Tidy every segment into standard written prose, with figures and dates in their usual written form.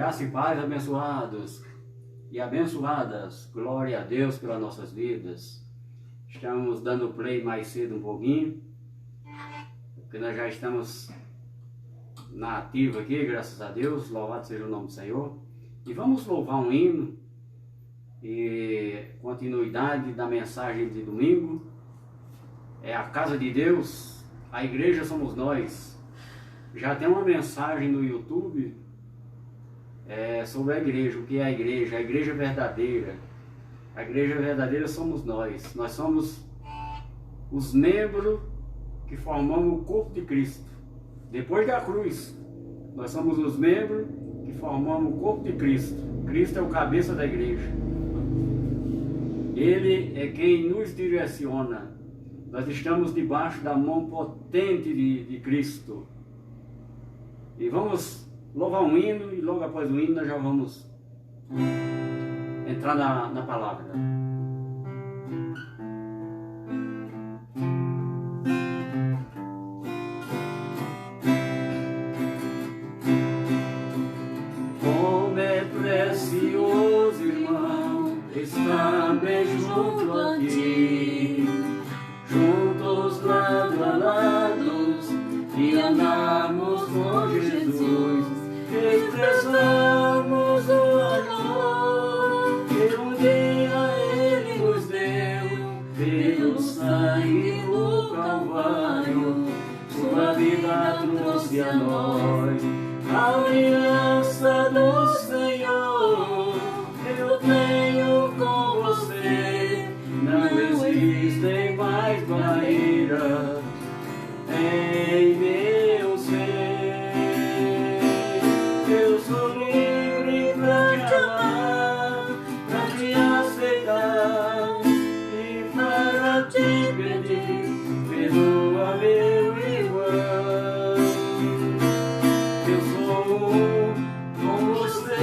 Graça e paz, abençoados e abençoadas. Glória a Deus pelas nossas vidas. Estamos dando play mais cedo um pouquinho, porque nós já estamos na ativa aqui, graças a Deus. Louvado seja o nome do Senhor. E vamos louvar um hino e continuidade da mensagem de domingo. É a casa de Deus, a igreja somos nós. Já tem uma mensagem no YouTube sobre a igreja, o que é a igreja verdadeira. A igreja verdadeira somos nós. Nós somos os membros que formamos o corpo de Cristo. Depois da cruz, nós somos os membros que formamos o corpo de Cristo. Cristo é o cabeça da igreja. Ele é quem nos direciona. Nós estamos debaixo da mão potente de Cristo. E vamos louvar um hino, e logo após o hino nós já vamos entrar na palavra. Como é precioso, irmão, estar bem junto a ti, juntos lado a lado, e andarmos com Jesus, expressamos o amor que um dia Ele nos deu, pelo sangue do Calvário, sua vida trouxe a nós, a aliança do Senhor, eu tenho com você, não existem mais barreiras em meu ser. Eu sou livre pra te amar, pra te aceitar e para te pedir, perdoa meu irmão. Eu sou com você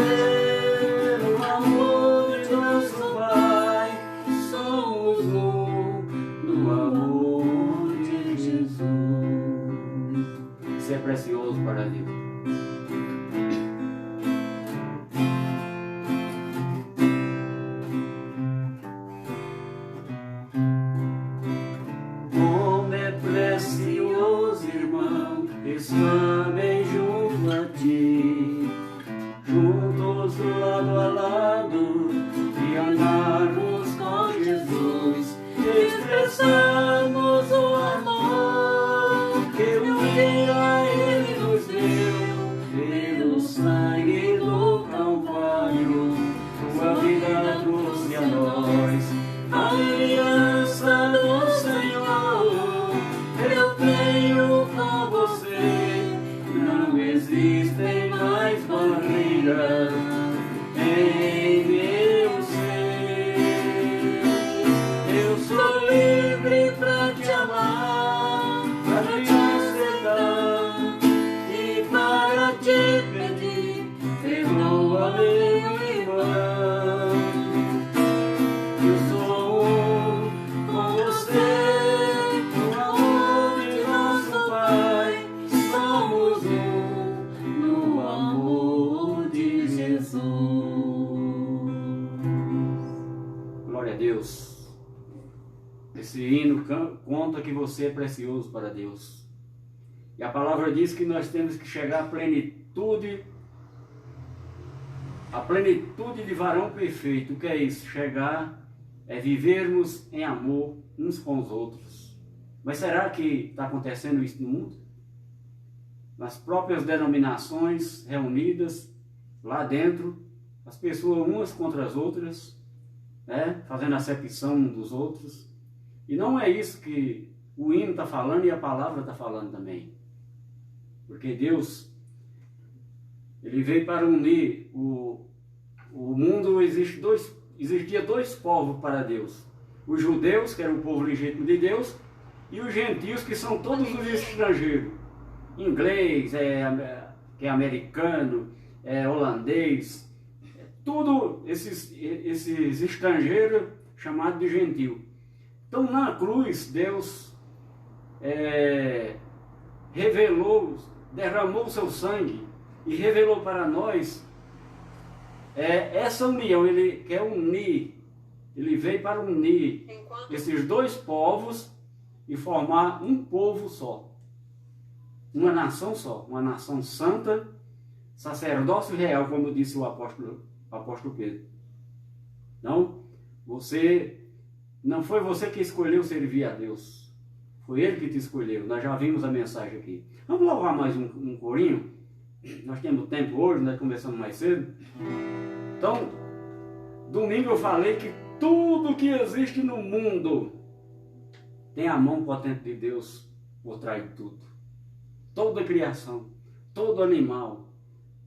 no amor de nosso Pai, somos no amor de Jesus. Isso é precioso para Deus. Como é precioso, irmão, estar bem junto a ti, juntos lado a lado, e andarmos com Jesus, expressarmos o amor que um dia Ele nos deu, pelo sangue do Calvário, sua vida trouxe a nós, a aliança do Senhor, eu tenho com você, não existem mais barreiras em meu ser. Eu sou livre pra te amar, para te aceitar e para te pedir, perdoa meu irmão. Eu sou com você, no amor de nosso Pai, somos no amor de Jesus. Glória a Deus. Esse hino conta que você é precioso para Deus. E a palavra diz que nós temos que chegar à plenitude de varão perfeito. O que é isso? Chegar é vivermos em amor uns com os outros. Mas será que está acontecendo isso no mundo? Nas próprias denominações reunidas lá dentro, as pessoas umas contra as outras, fazendo acepção uns dos outros. E não é isso que o hino está falando e a palavra está falando também. Porque Deus, Ele veio para unir o mundo. Existia dois povos para Deus. Os judeus, que eram o povo legítimo de Deus, e os gentios, que são todos os estrangeiros. Inglês, que é americano, holandês, tudo esses estrangeiros chamados de gentio. Então na cruz Deus revelou, derramou o seu sangue e revelou para nós essa união, ele quer unir, ele veio para unir esses dois povos e formar um povo só. Uma nação só, uma nação santa, sacerdócio real, como disse o apóstolo Pedro. Não, não foi você que escolheu servir a Deus, foi Ele que te escolheu. Nós já vimos a mensagem aqui. Vamos louvar mais um corinho? Nós temos tempo hoje, nós começamos mais cedo. Então, domingo eu falei que tudo que existe no mundo tem a mão potente de Deus por trás de tudo. Toda criação, todo animal,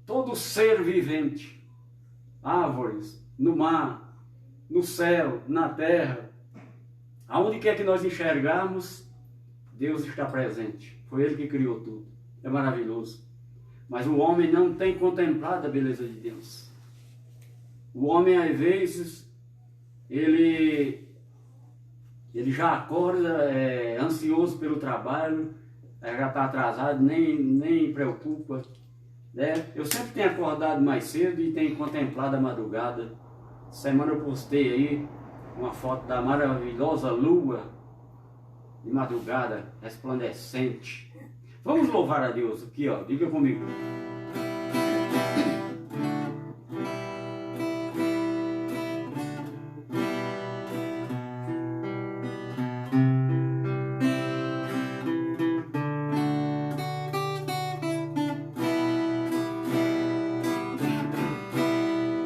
todo ser vivente, árvores, no mar, no céu, na terra, aonde quer que nós enxergarmos, Deus está presente. Foi Ele que criou tudo. É maravilhoso. Mas o homem não tem contemplado a beleza de Deus. O homem, às vezes, ele já acorda ansioso pelo trabalho, já está atrasado, nem preocupa. Né? Eu sempre tenho acordado mais cedo e tenho contemplado a madrugada. Semana eu postei aí uma foto da maravilhosa lua de madrugada, resplandecente. Vamos louvar a Deus aqui, ó. Diga comigo.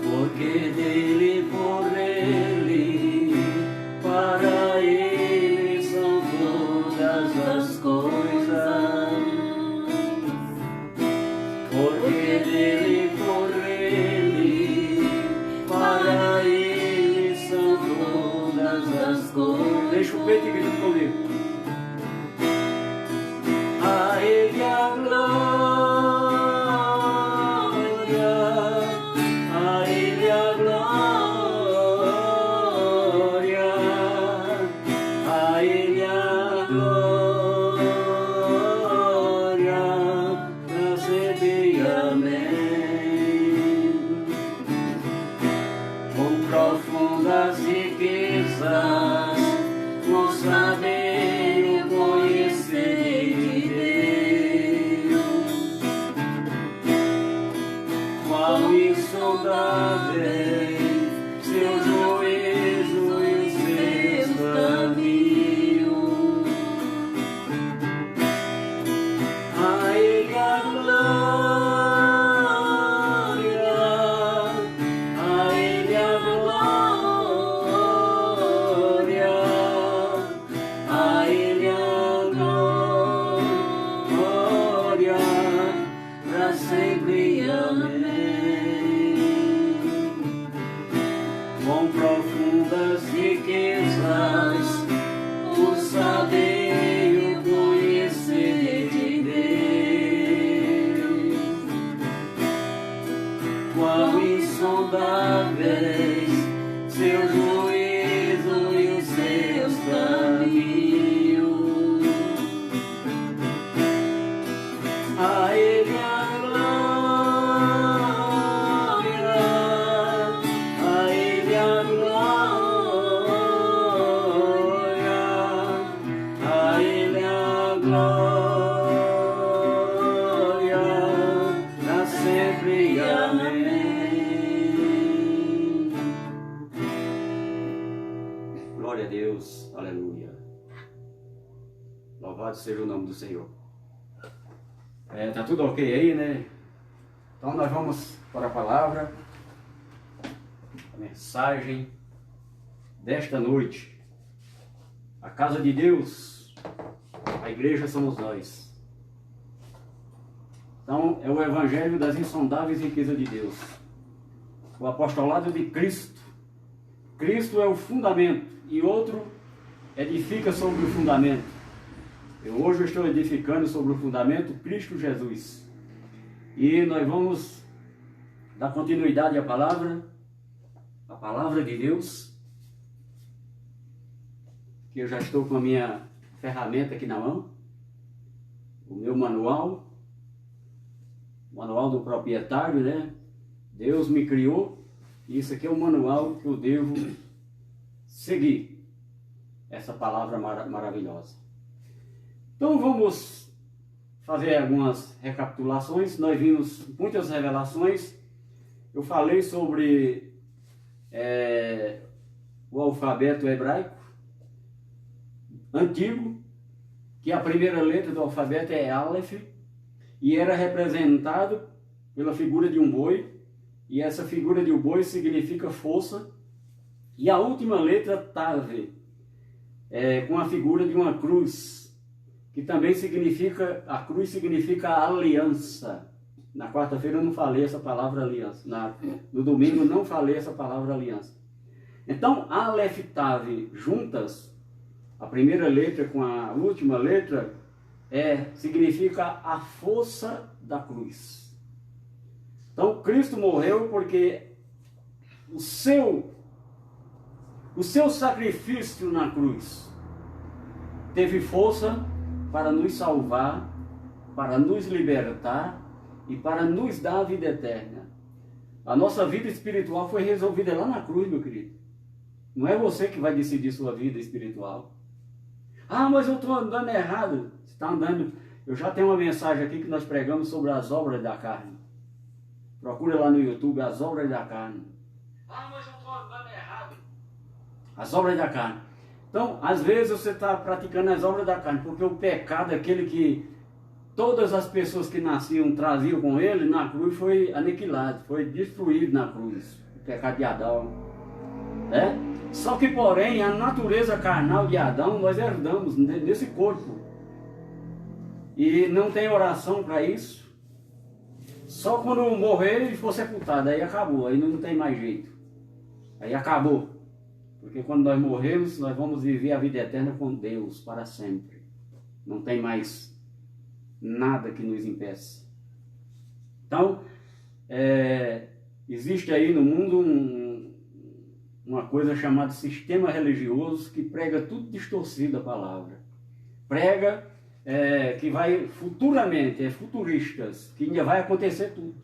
Porque dele, por ele, para ele são todas as coisas. Porque dele, por ele, para ele são todas as coisas. Deixa o peito e grita comigo. A ele a glória. Profundas riquezas, o saber e o conhecer de Deus, qual insondável seu juízo e seus caminhos. A Ele a glória. Com profundas riquezas, o saber e o conhecer de Deus, quão insondáveis seu juízo e os seus caminhos. A Ele a glória. Glória a Deus, aleluia. Louvado seja o nome do Senhor. Tá tudo ok aí, né? Então nós vamos para a palavra, a mensagem desta noite. A casa de Deus, a igreja somos nós. Então é o evangelho das insondáveis riquezas de Deus. O apostolado de Cristo. Cristo é o fundamento e outro edifica sobre o fundamento. Hoje eu estou edificando sobre o fundamento Cristo Jesus. E nós vamos dar continuidade à palavra de Deus, que eu já estou com a minha ferramenta aqui na mão, o meu manual do proprietário, né? Deus me criou Isso aqui é o manual que eu devo seguir. Essa palavra maravilhosa. Então vamos fazer algumas recapitulações. Nós vimos muitas revelações. Eu falei sobre o alfabeto hebraico antigo, que a primeira letra do alfabeto é Aleph, e era representado pela figura de um boi, e essa figura de um boi significa força, e a última letra, Tav, com a figura de uma cruz, que também significa, a cruz significa aliança. Na quarta-feira eu não falei essa palavra aliança, no domingo eu não falei essa palavra aliança. Então, Aleph, Tav, juntas, a primeira letra com a última letra, significa a força da cruz. Então, Cristo morreu porque o seu sacrifício na cruz teve força para nos salvar, para nos libertar e para nos dar a vida eterna. A nossa vida espiritual foi resolvida lá na cruz, meu querido. Não é você que vai decidir sua vida espiritual. Ah, mas eu estou andando errado. Você está andando... Eu já tenho uma mensagem aqui que nós pregamos sobre as obras da carne. Procura lá no YouTube, as obras da carne. Ah, mas eu estou andando errado. As obras da carne. Então, às vezes você está praticando as obras da carne, porque o pecado é aquele que todas as pessoas que nasciam traziam com ele, na cruz foi aniquilado, foi destruído na cruz. O pecado de Adão. Só que, porém, a natureza carnal de Adão nós herdamos nesse corpo. E não tem oração para isso. Só quando morrer e for sepultado, aí acabou, aí não tem mais jeito. Aí acabou. Porque quando nós morremos, nós vamos viver a vida eterna com Deus para sempre. Não tem mais nada que nos impeça. Então, existe aí no mundo uma coisa chamada sistema religioso que prega tudo distorcido a palavra. Prega que vai futuramente, futuristas, que ainda vai acontecer tudo.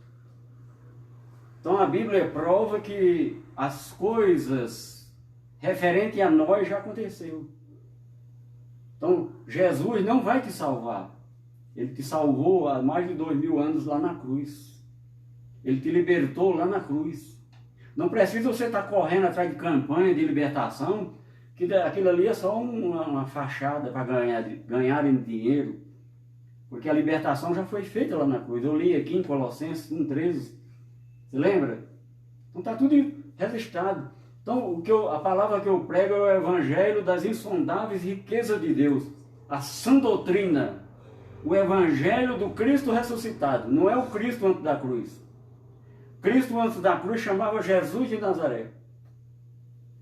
Então a Bíblia prova que as coisas referentes a nós já aconteceu. Então Jesus não vai te salvar. Ele te salvou há mais de 2000 anos lá na cruz. Ele te libertou lá na cruz. Não precisa você estar correndo atrás de campanha de libertação, que aquilo ali é só uma fachada para ganharem dinheiro. Porque a libertação já foi feita lá na cruz. Eu li aqui em Colossenses 1,13. Você lembra? Então está tudo registrado. Então a palavra que eu prego é o evangelho das insondáveis riquezas de Deus. A sã doutrina. O evangelho do Cristo ressuscitado. Não é o Cristo antes da cruz. Cristo antes da cruz chamava Jesus de Nazaré.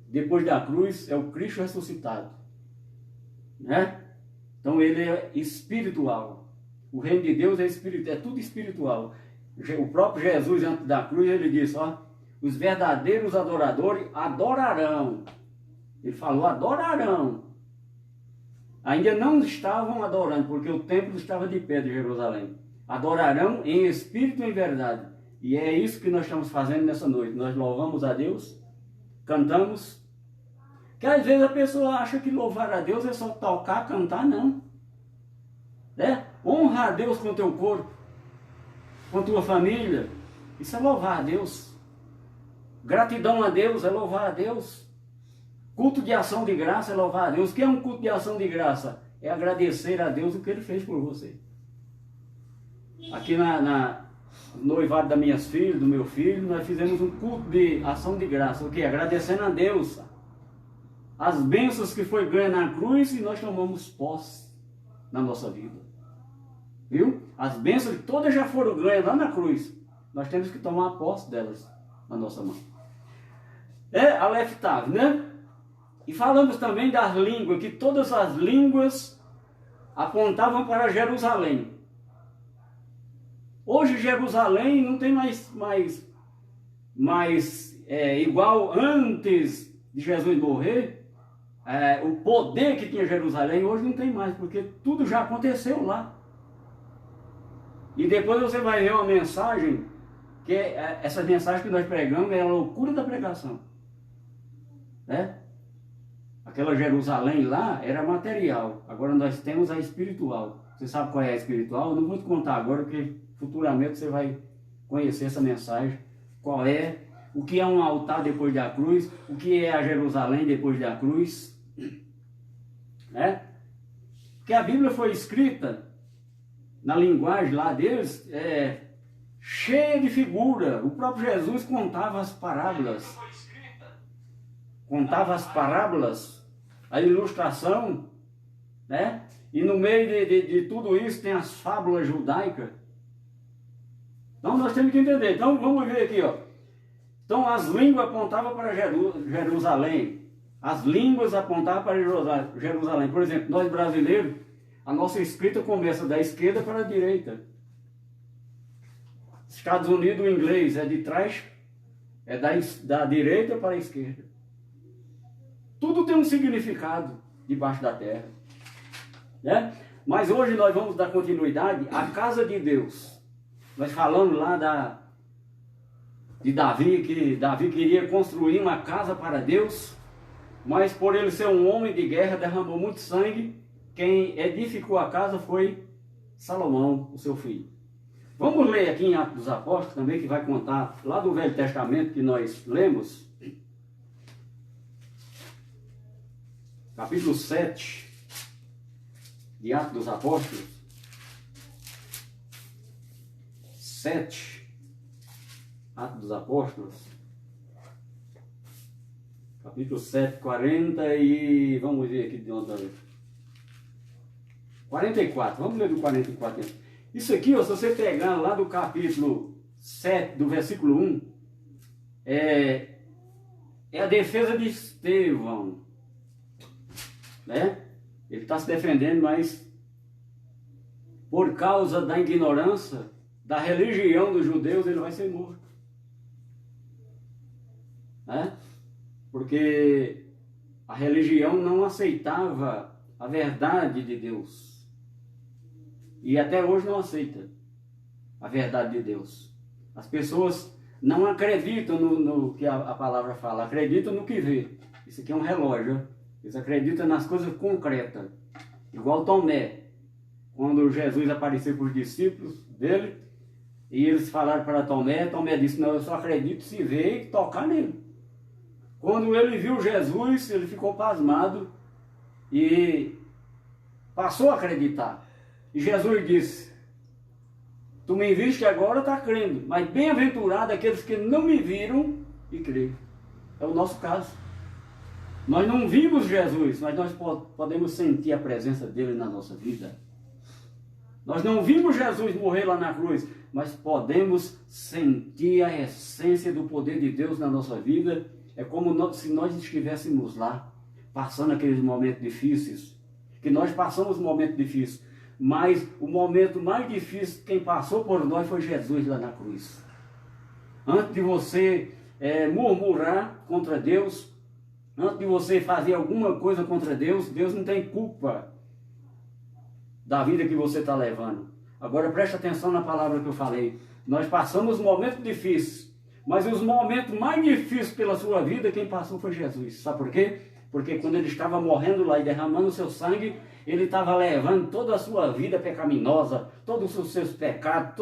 Depois da cruz é o Cristo ressuscitado. Então ele é espiritual. O reino de Deus é espiritual, é tudo espiritual. O próprio Jesus antes da cruz ele disse, os verdadeiros adoradores adorarão. Ele falou adorarão. Ainda não estavam adorando, porque o templo estava de pé de Jerusalém. Adorarão em espírito e em verdade. E é isso que nós estamos fazendo nessa noite. Nós louvamos a Deus, cantamos. Que às vezes a pessoa acha que louvar a Deus é só tocar, cantar, não. Honra a Deus com o teu corpo, com a tua família. Isso é louvar a Deus. Gratidão a Deus é louvar a Deus. Culto de ação de graça é louvar a Deus. O que é um culto de ação de graça? É agradecer a Deus o que Ele fez por você. Aqui na noivado das minhas filhas, do meu filho, nós fizemos um culto de ação de graça. O que? Agradecendo a Deus as bênçãos que foi ganha na cruz e nós tomamos posse na nossa vida. Viu? As bênçãos todas já foram ganhas lá na cruz. Nós temos que tomar posse delas na nossa mão. Aleph Tav, né? E falamos também das línguas, que todas as línguas apontavam para Jerusalém. Hoje Jerusalém não tem mais igual antes de Jesus morrer. O poder que tinha Jerusalém hoje não tem mais, porque tudo já aconteceu lá. E depois você vai ver uma mensagem Porque essa mensagem que nós pregamos é a loucura da pregação. Né? Aquela Jerusalém lá era material, agora nós temos a espiritual. Você sabe qual é a espiritual? Eu não vou te contar agora, porque futuramente você vai conhecer essa mensagem. Qual é, o que é um altar depois da cruz, o que é a Jerusalém depois da cruz. Né? Porque a Bíblia foi escrita na linguagem lá deles, cheia de figura. O próprio Jesus contava as parábolas. Contava as parábolas, a ilustração, né? E no meio de tudo isso tem as fábulas judaicas. Então nós temos que entender. Então vamos ver aqui, ó. Então as línguas apontavam para Jerusalém. As línguas apontavam para Jerusalém. Por exemplo, nós brasileiros, a nossa escrita começa da esquerda para a direita. Estados Unidos, o inglês é de trás, é da direita para a esquerda. Tudo tem um significado debaixo da terra. Né? Mas hoje nós vamos dar continuidade à casa de Deus. Nós falamos lá de Davi, que Davi queria construir uma casa para Deus, mas por ele ser um homem de guerra, derramou muito sangue. Quem edificou a casa foi Salomão, o seu filho. Vamos ler aqui em Atos dos Apóstolos também, que vai contar lá do Velho Testamento que nós lemos. Capítulo 7 de Atos dos Apóstolos. 7, Atos dos Apóstolos. Capítulo 7, 40 e... Vamos ver aqui de onde... 44, vamos ler do 44. Isso aqui, ó, se você pegar lá do capítulo 7, do versículo 1, é a defesa de Estevão. Né? Ele está se defendendo, mas por causa da ignorância da religião dos judeus, ele vai ser morto. Né? Porque a religião não aceitava a verdade de Deus. E até hoje não aceita a verdade de Deus. As pessoas não acreditam no que a palavra fala, acreditam no que vê. Isso aqui é um relógio. Eles acreditam nas coisas concretas. Igual Tomé. Quando Jesus apareceu para os discípulos dele, e eles falaram para Tomé, Tomé disse, não, eu só acredito se ver e tocar nele. Quando ele viu Jesus, ele ficou pasmado e passou a acreditar. E Jesus disse, tu me viste agora, está crendo, mas bem-aventurado aqueles que não me viram e creram. É o nosso caso. Nós não vimos Jesus, mas nós podemos sentir a presença dele na nossa vida. Nós não vimos Jesus morrer lá na cruz, mas podemos sentir a essência do poder de Deus na nossa vida. É como se nós estivéssemos lá, passando aqueles momentos difíceis. Que nós passamos momentos difíceis, mas o momento mais difícil, quem passou por nós foi Jesus lá na cruz. Antes de você murmurar contra Deus, antes de você fazer alguma coisa contra Deus, Deus não tem culpa da vida que você está levando. Agora preste atenção na palavra que eu falei. Nós passamos momentos difíceis, mas os momentos mais difíceis pela sua vida, quem passou foi Jesus. Sabe por quê? Porque quando ele estava morrendo lá e derramando o seu sangue, ele estava levando toda a sua vida pecaminosa, todos os seus pecados,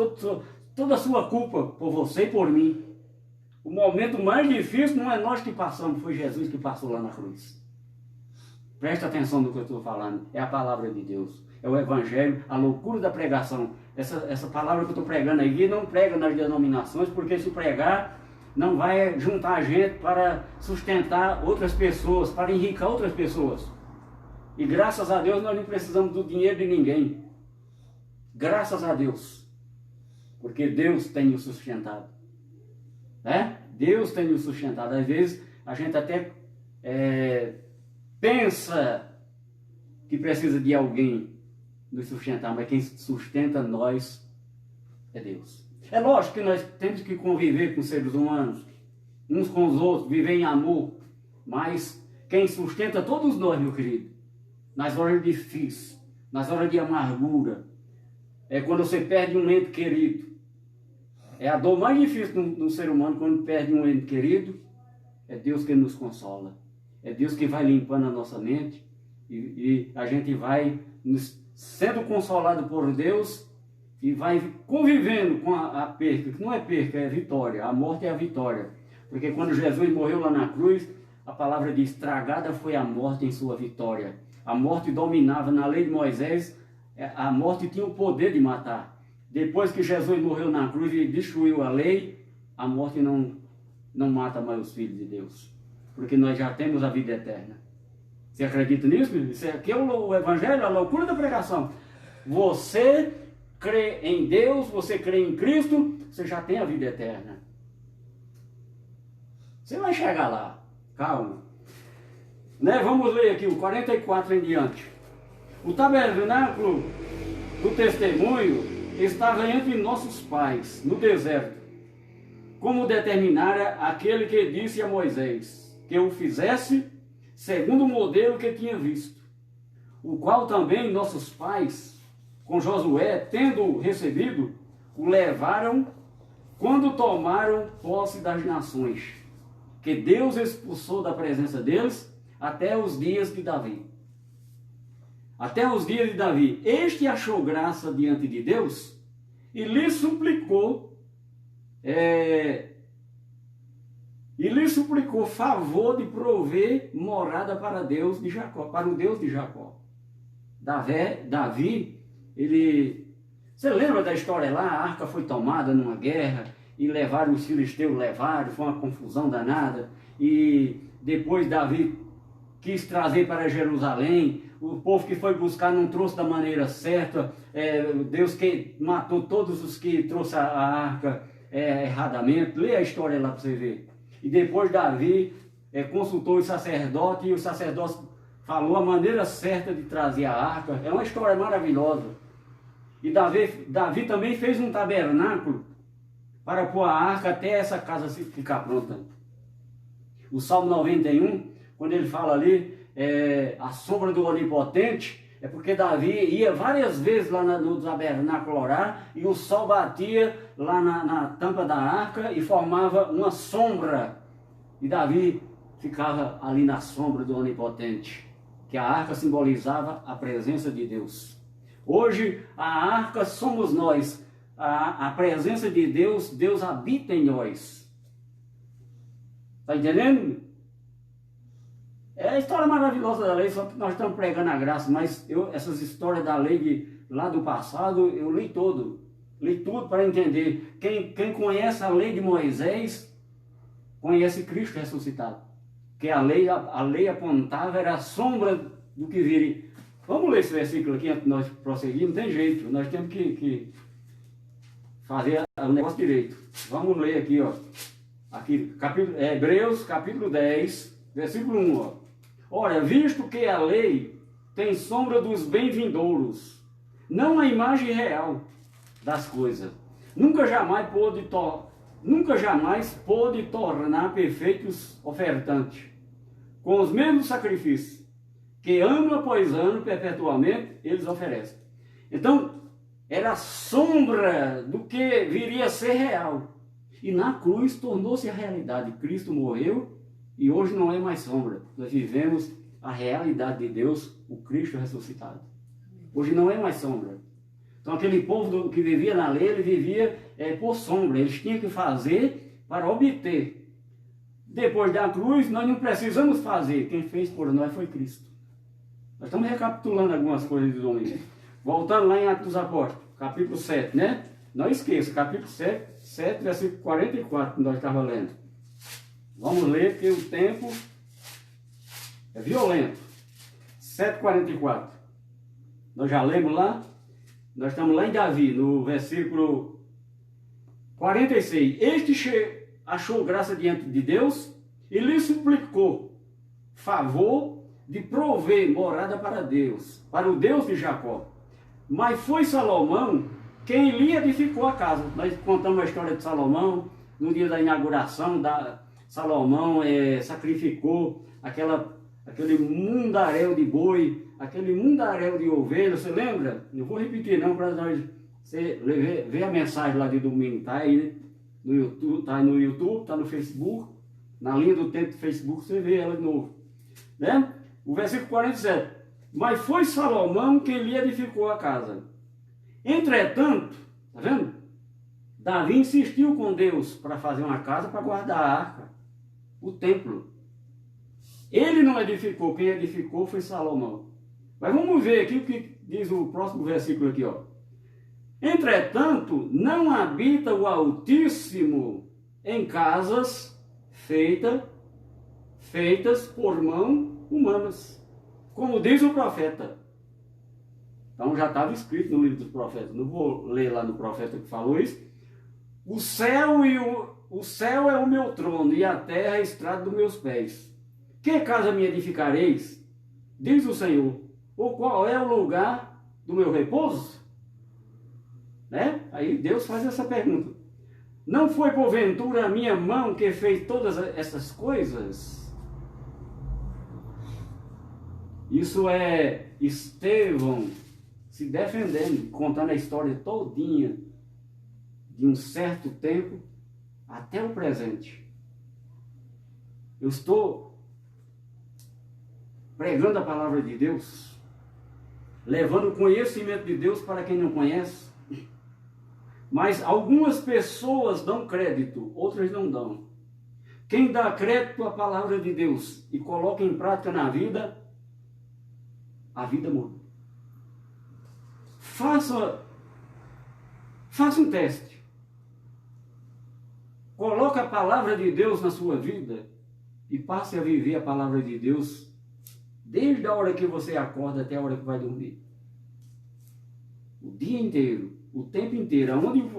toda a sua culpa por você e por mim. O momento mais difícil não é nós que passamos, foi Jesus que passou lá na cruz. Presta atenção no que eu estou falando. É a palavra de Deus. É o Evangelho, a loucura da pregação. Essa palavra que eu estou pregando aqui não prega nas denominações, porque se pregar não vai juntar gente para sustentar outras pessoas, para enriquecer outras pessoas. E graças a Deus nós não precisamos do dinheiro de ninguém. Graças a Deus. Porque Deus tem o sustentado. Né? Deus tem o sustentado. Às vezes a gente até pensa que precisa de alguém nos sustentar, mas quem sustenta nós é Deus. É lógico que nós temos que conviver com seres humanos, uns com os outros, viver em amor, mas quem sustenta todos nós, meu querido, nas horas difíceis, nas horas de amargura, é quando você perde um ente querido, É a dor mais difícil de um ser humano quando perde um ente querido. É Deus que nos consola. É Deus que vai limpando a nossa mente. E a gente vai sendo consolado por Deus e vai convivendo com a perca, que não é perca, é vitória. A morte é a vitória. Porque quando Jesus morreu lá na cruz, a palavra diz, estragada foi a morte em sua vitória. A morte dominava na lei de Moisés, a morte tinha o poder de matar. Depois que Jesus morreu na cruz e destruiu a lei, a morte não mata mais os filhos de Deus. Porque nós já temos a vida eterna. Você acredita nisso? Isso aqui é o evangelho, a loucura da pregação. Você crê em Deus, você crê em Cristo, você já tem a vida eterna. Você vai chegar lá. Calma. Né? Vamos ler aqui o 44 em diante. O tabernáculo do testemunho estava entre nossos pais, no deserto, como determinara aquele que disse a Moisés, que o fizesse segundo o modelo que tinha visto, o qual também nossos pais, com Josué, tendo recebido, o levaram quando tomaram posse das nações, que Deus expulsou da presença deles até os dias de Davi. Até os dias de Davi. Este achou graça diante de Deus e lhe suplicou favor de prover morada para Deus de Jacó, para o Deus de Jacó. Davi, você lembra da história lá? A arca foi tomada numa guerra e levaram os filisteus, foi uma confusão danada. E depois Davi quis trazer para Jerusalém. O povo que foi buscar não trouxe da maneira certa. Deus que matou todos os que trouxeram a arca erradamente. Lê a história lá para você ver. E depois Davi consultou o sacerdote e o sacerdote falou a maneira certa de trazer a arca. É uma história maravilhosa. E Davi também fez um tabernáculo para pôr a arca até essa casa ficar pronta. O Salmo 91, quando ele fala ali, a sombra do Onipotente, é porque Davi ia várias vezes lá no tabernáculo orar e o sol batia lá na tampa da arca e formava uma sombra. E Davi ficava ali na sombra do Onipotente, que a arca simbolizava a presença de Deus. Hoje a arca somos nós, a presença de Deus, Deus habita em nós. Está entendendo? É a história maravilhosa da lei, só que nós estamos pregando a graça, mas essas histórias da lei lá do passado, eu li tudo para entender. Quem conhece a lei de Moisés, conhece Cristo ressuscitado. Que a lei apontava, era a sombra do que viria. Vamos ler esse versículo aqui antes de nós prosseguirmos, não tem jeito, nós temos que fazer o negócio direito. Vamos ler aqui, ó. Aqui, Hebreus, capítulo 10, versículo 1, ó. Ora, visto que a lei tem sombra dos bem-vindouros, não a imagem real das coisas, nunca jamais pôde tornar perfeitos ofertantes, com os mesmos sacrifícios, que ano após ano, perpetuamente, eles oferecem. Então, era a sombra do que viria a ser real. E na cruz tornou-se a realidade. Cristo morreu e hoje não é mais sombra. Nós vivemos a realidade de Deus, o Cristo ressuscitado. Hoje não é mais sombra. Então aquele povo que vivia na lei, ele vivia por sombra. Eles tinham que fazer para obter. Depois da cruz, nós não precisamos fazer. Quem fez por nós foi Cristo. Nós estamos recapitulando algumas coisas de domingo. Voltando lá em Atos dos Apóstolos, capítulo 7, né? Não esqueça, capítulo 7, versículo 44, que nós estávamos lendo. Vamos ler, porque o tempo é violento. 7,44. Nós já lemos lá. Nós estamos lá em Davi, no versículo 46. Este achou graça diante de Deus e lhe suplicou favor de prover morada para Deus, para o Deus de Jacó. Mas foi Salomão quem lhe edificou a casa. Nós contamos a história de Salomão, no dia da inauguração, Salomão sacrificou aquele mundaréu de boi, aquele mundaréu de ovelha, você lembra? Não vou repetir não, para nós ver a mensagem lá de domingo, tá aí, né? no YouTube, está no YouTube, está no Facebook, na linha do tempo do Facebook você vê ela de novo. Né? O versículo 47. Mas foi Salomão quem lhe edificou a casa. Entretanto, está vendo? Davi insistiu com Deus para fazer uma casa para guardar a arca, o templo. Ele não edificou, quem edificou foi Salomão. Mas vamos ver aqui o que diz o próximo versículo aqui, ó. Entretanto, não habita o Altíssimo em casas feitas por mão humanas, como diz o profeta. Então já estava escrito no livro dos profetas. Não vou ler lá no profeta que falou isso. O céu é o meu trono e a terra é a estrada dos meus pés. Que casa me edificareis? Diz o Senhor. Ou qual é o lugar do meu repouso? Né? Aí Deus faz essa pergunta. Não foi porventura a minha mão que fez todas essas coisas? Isso é Estevão se defendendo, contando a história todinha de um certo tempo até o presente. Eu estou pregando a palavra de Deus, levando o conhecimento de Deus para quem não conhece. Mas algumas pessoas dão crédito, outras não dão. Quem dá crédito à palavra de Deus e coloca em prática na vida, a vida muda. Faça um teste. Coloque a palavra de Deus na sua vida e passe a viver a palavra de Deus desde a hora que você acorda até a hora que vai dormir. O dia inteiro, o tempo inteiro,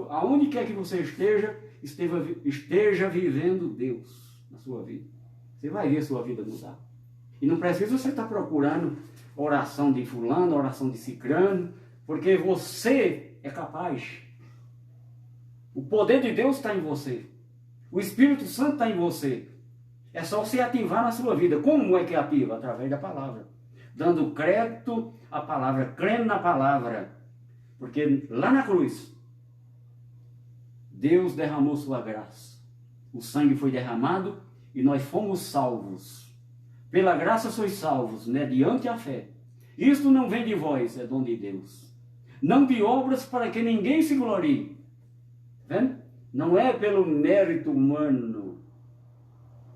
aonde quer que você esteja vivendo Deus na sua vida. Você vai ver a sua vida mudar. E não precisa você estar procurando oração de fulano, oração de cicrano, porque você é capaz. O poder de Deus está em você. O Espírito Santo está em você. É só você ativar na sua vida. Como é que ativa? Através da palavra. Dando crédito à palavra, crendo na palavra. Porque lá na cruz, Deus derramou sua graça. O sangue foi derramado e nós fomos salvos. Pela graça sois salvos, mediante a fé. Isto não vem de vós, é dom de Deus. Não de obras para que ninguém se glorie. Vendo? Não é pelo mérito humano.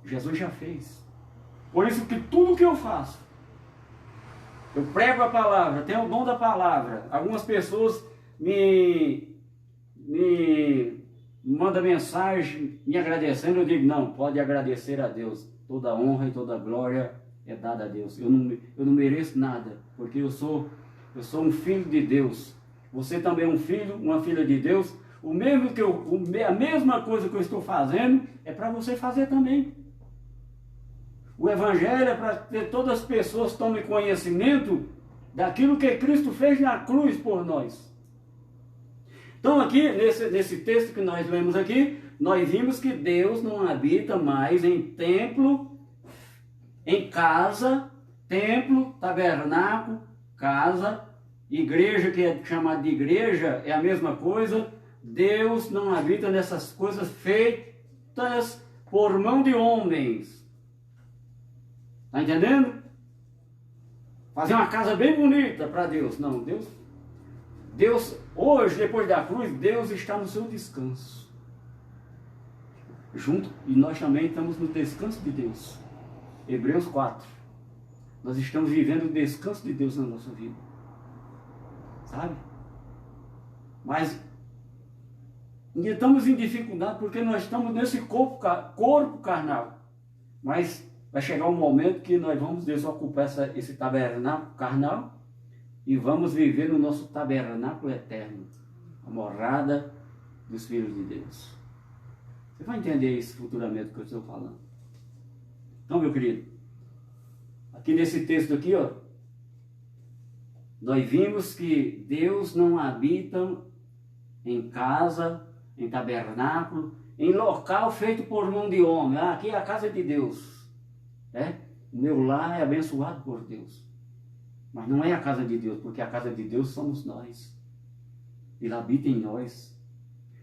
Jesus já fez. Por isso que tudo que eu faço, eu prego a palavra, tenho o dom da palavra. Algumas pessoas me mandam mensagem me agradecendo. Eu digo, não, pode agradecer a Deus. Toda honra e toda glória é dada a Deus. Eu não mereço nada, porque eu sou um filho de Deus. Você também é um filho, uma filha de Deus. A mesma coisa que eu estou fazendo é para você fazer também. O Evangelho é para que todas as pessoas tomem conhecimento daquilo que Cristo fez na cruz por nós. Então aqui, nesse texto que nós lemos aqui, nós vimos que Deus não habita mais em templo, em casa, templo, tabernáculo, casa, igreja, que é chamada de igreja, é a mesma coisa. Deus não habita nessas coisas feitas por mão de homens. Está entendendo? Fazer uma casa bem bonita para Deus. Não, Deus, hoje, depois da cruz, Deus está no seu descanso. E nós também estamos no descanso de Deus. Hebreus 4. Nós estamos vivendo o descanso de Deus na nossa vida. Sabe? Mas estamos em dificuldade porque nós estamos nesse corpo carnal. Mas vai chegar um momento que nós vamos desocupar esse tabernáculo carnal e vamos viver no nosso tabernáculo eterno, a morada dos filhos de Deus. Você vai entender isso futuramente que eu estou falando. Então, meu querido, aqui nesse texto aqui, ó, nós vimos que Deus não habita em casa, em tabernáculo, em local feito por mão de homem. Aqui é a casa de Deus. O meu lar é abençoado por Deus. Mas não é a casa de Deus, porque a casa de Deus somos nós. Ele habita em nós.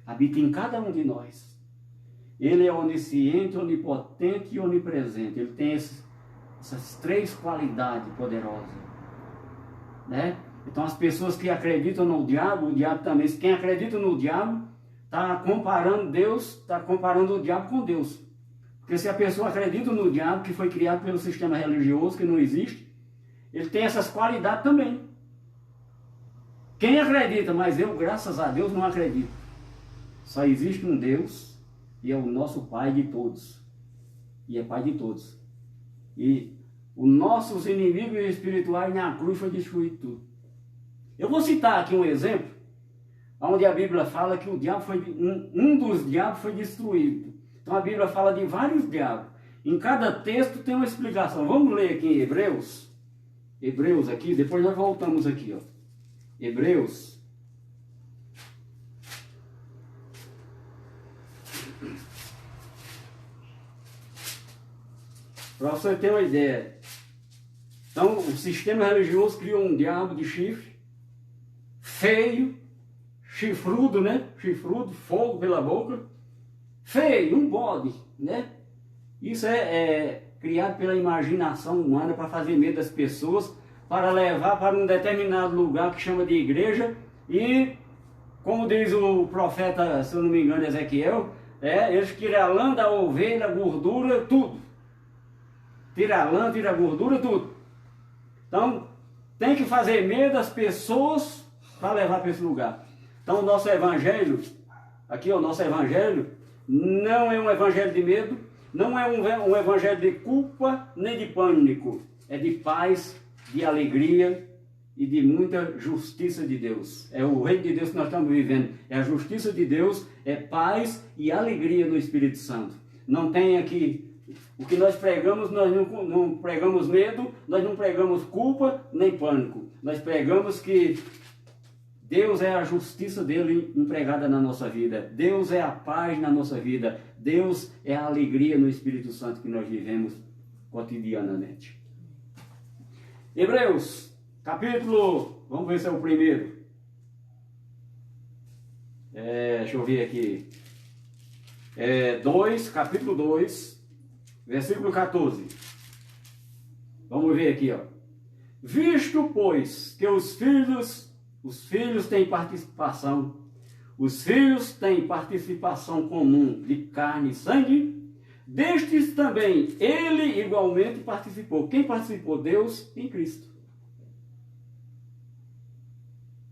Habita em cada um de nós. Ele é onisciente, onipotente e onipresente. Ele tem essas três qualidades poderosas, né? Então as pessoas que acreditam no diabo, o diabo também, quem acredita no diabo, está comparando Deus, está comparando o diabo com Deus. Porque se a pessoa acredita no diabo, que foi criado pelo sistema religioso, que não existe, ele tem essas qualidades também. Quem acredita, mas eu, graças a Deus, não acredito. Só existe um Deus e é o nosso Pai de todos. E é Pai de todos. E os nossos inimigos espirituais na cruz foi destruído tudo. Eu vou citar aqui um exemplo, onde a Bíblia fala que o diabo foi, um dos diabos foi destruído. Então a Bíblia fala de vários diabos. Em cada texto tem uma explicação. Vamos ler aqui em Hebreus. Hebreus aqui, depois nós voltamos aqui, ó. Hebreus. Para você ter uma ideia. Então, o sistema religioso criou um diabo de chifre, feio, chifrudo, né? Chifrudo, fogo pela boca. Feio, um bode, né? Isso é criado pela imaginação humana para fazer medo das pessoas, para levar para um determinado lugar que chama de igreja e, como diz o profeta, se eu não me engano, Ezequiel, eles tiram a lã da ovelha, a gordura, tudo. Tira a lã, tira a gordura, tudo. Então, tem que fazer medo das pessoas para levar para esse lugar. Então, o nosso evangelho, aqui o nosso evangelho, não é um evangelho de medo, não é um evangelho de culpa nem de pânico. É de paz, de alegria e de muita justiça de Deus. É o reino de Deus que nós estamos vivendo. É a justiça de Deus, é paz e alegria no Espírito Santo. Não tem aqui... O que nós pregamos, nós não pregamos medo, nós não pregamos culpa nem pânico. Nós pregamos que Deus é a justiça dele empregada na nossa vida. Deus é a paz na nossa vida. Deus é a alegria no Espírito Santo que nós vivemos cotidianamente. Hebreus, capítulo, vamos ver se é o primeiro. Deixa eu ver aqui. 2, capítulo 2. Versículo 14. Vamos ver aqui, ó. Visto, pois, que os filhos têm participação, os filhos têm participação comum de carne e sangue, destes também ele igualmente participou. Quem participou? Deus em Cristo.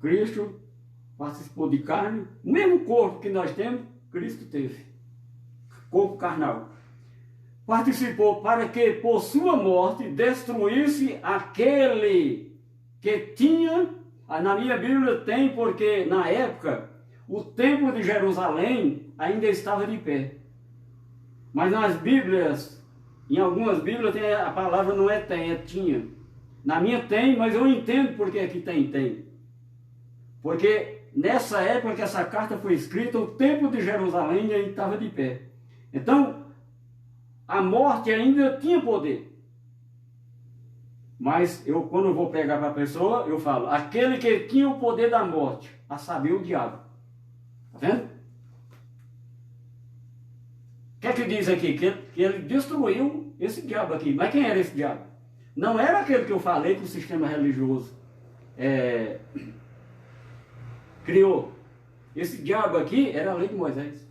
Cristo participou de carne, o mesmo corpo que nós temos, Cristo teve. Corpo carnal. Participou para que por sua morte destruísse aquele que tinha, na minha Bíblia tem, porque na época o templo de Jerusalém ainda estava de pé. Mas nas Bíblias, em algumas Bíblias tem a palavra não é tem, é tinha. Na minha tem, mas eu entendo porque aqui tem. Porque nessa época que essa carta foi escrita, o templo de Jerusalém ainda estava de pé. Então, a morte ainda tinha poder. Mas quando eu vou pregar para a pessoa, eu falo, aquele que tinha o poder da morte, a saber, o diabo. Está vendo? O que é que diz aqui? Que ele destruiu esse diabo aqui. Mas quem era esse diabo? Não era aquele que eu falei que o sistema religioso criou. Esse diabo aqui era a lei de Moisés.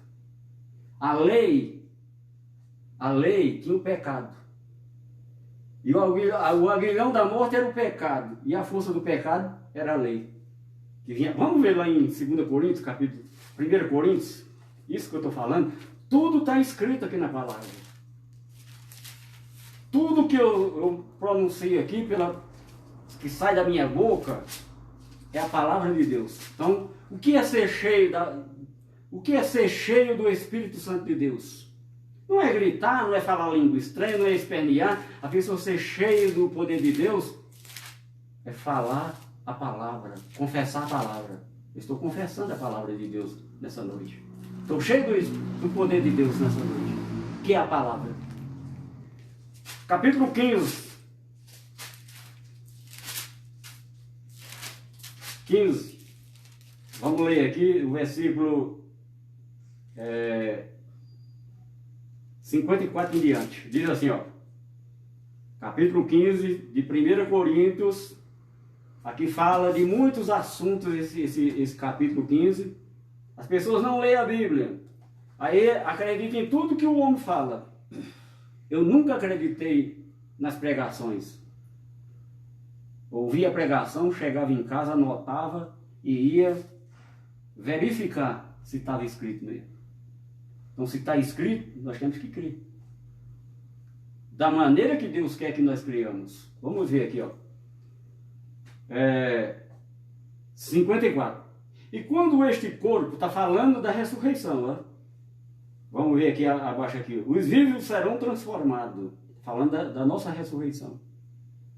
A lei tinha o pecado. E o aguilhão da morte era o pecado. E a força do pecado era a lei. Vamos ver lá em 2 Coríntios, capítulo 1 Coríntios. Isso que eu estou falando. Tudo está escrito aqui na palavra. Tudo que eu pronuncio aqui, que sai da minha boca, é a palavra de Deus. Então, o que é ser cheio do Espírito Santo de Deus? Não é gritar, não é falar língua estranha, não é espernear. A pessoa ser cheia do poder de Deus é falar a palavra, confessar a palavra. Eu estou confessando a palavra de Deus nessa noite. Estou cheio do poder de Deus nessa noite, que é a palavra. Capítulo 15. 15. Vamos ler aqui o versículo 54 em diante. Diz assim, ó. Capítulo 15 de 1 Coríntios. Aqui fala de muitos assuntos esse capítulo 15. As pessoas não leem a Bíblia. Aí acreditam em tudo que o homem fala. Eu nunca acreditei nas pregações. Ouvia a pregação, chegava em casa, anotava e ia verificar se estava escrito mesmo. Então, se está escrito, nós temos que crer. Da maneira que Deus quer que nós criamos. Vamos ver aqui, ó. 54. E quando este corpo, está falando da ressurreição, ó. Vamos ver aqui abaixo aqui. Os vivos serão transformados. Falando da nossa ressurreição.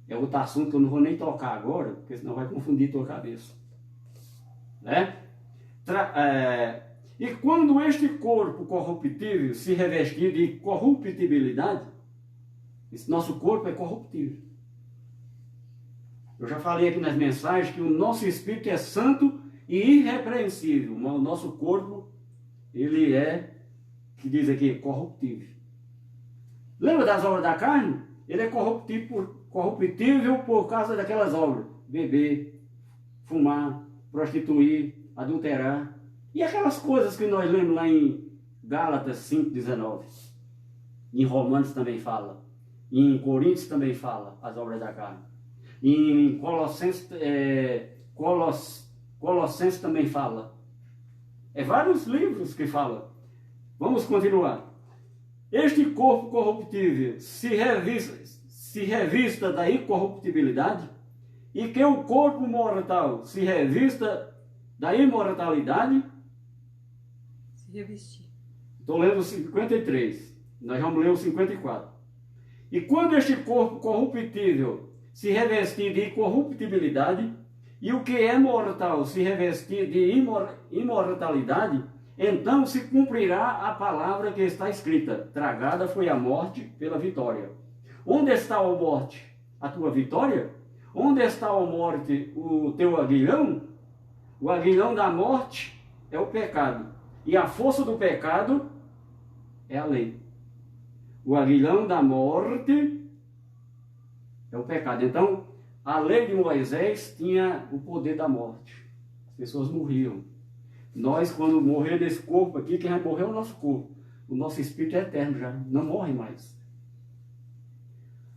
É outro assunto que eu não vou nem tocar agora, porque senão vai confundir tua cabeça. Né? E quando este corpo corruptível se revestir de corruptibilidade, esse nosso corpo é corruptível. Eu já falei aqui nas mensagens que o nosso espírito é santo e irrepreensível, mas o nosso corpo, ele é, que diz aqui, corruptível. Lembra das obras da carne? Ele é corruptível por causa daquelas obras. Beber, fumar, prostituir, adulterar. E aquelas coisas que nós lemos lá em Gálatas 5,19. Em Romanos também fala. Em Coríntios também fala as obras da carne. Em Colossenses também fala. É vários livros que falam. Vamos continuar. Este corpo corruptível se revista da incorruptibilidade, e que o corpo mortal se revista da imortalidade. Se revestir. Estou lendo o 53. Nós vamos ler o 54. E quando este corpo corruptível se revestir de incorruptibilidade, e o que é mortal se revestir de imortalidade, então se cumprirá a palavra que está escrita: tragada foi a morte pela vitória. Onde está, a morte, a tua vitória? Onde está, a morte, o teu aguilhão? O aguilhão da morte é o pecado, e a força do pecado é a lei. O aguilhão da morte é o pecado. Então, a lei de Moisés tinha o poder da morte. As pessoas morriam. Nós, quando morrer desse corpo aqui, quem vai morrer é o nosso corpo. O nosso espírito é eterno já, não morre mais.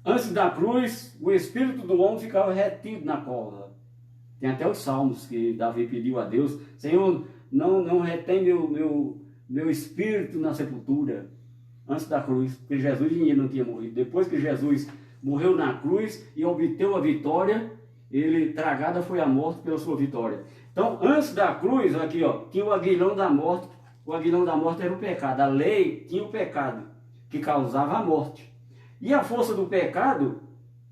Antes da cruz, o espírito do homem ficava retido na cova. Tem até os salmos que Davi pediu a Deus: Senhor, não retém meu espírito na sepultura. Antes da cruz, porque Jesus não tinha morrido. Depois que Jesus morreu na cruz e obteve a vitória, ele, tragada foi a morte pela sua vitória. Então, antes da cruz, aqui, ó, tinha o aguilhão da morte. O aguilhão da morte era o pecado. A lei tinha o pecado, que causava a morte. E a força do pecado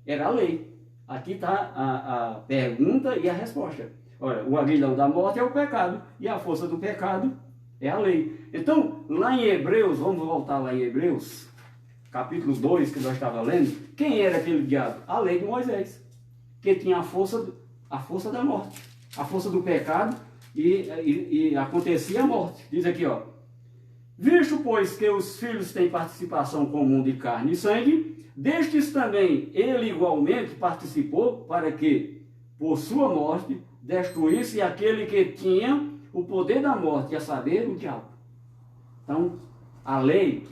era a lei. Aqui está a pergunta e a resposta. Olha, o aguilhão da morte é o pecado, e a força do pecado é a lei. Então, lá em Hebreus, vamos voltar lá em Hebreus, capítulo 2, que nós estávamos lendo. Quem era aquele diabo? A lei de Moisés, que tinha a força da morte, a força do pecado, e acontecia a morte. Diz aqui, ó: visto, pois, que os filhos têm participação comum de carne e sangue, destes também ele igualmente participou, para que, por sua morte, destruísse aquele que tinha o poder da morte, a saber, o diabo. Então, a lei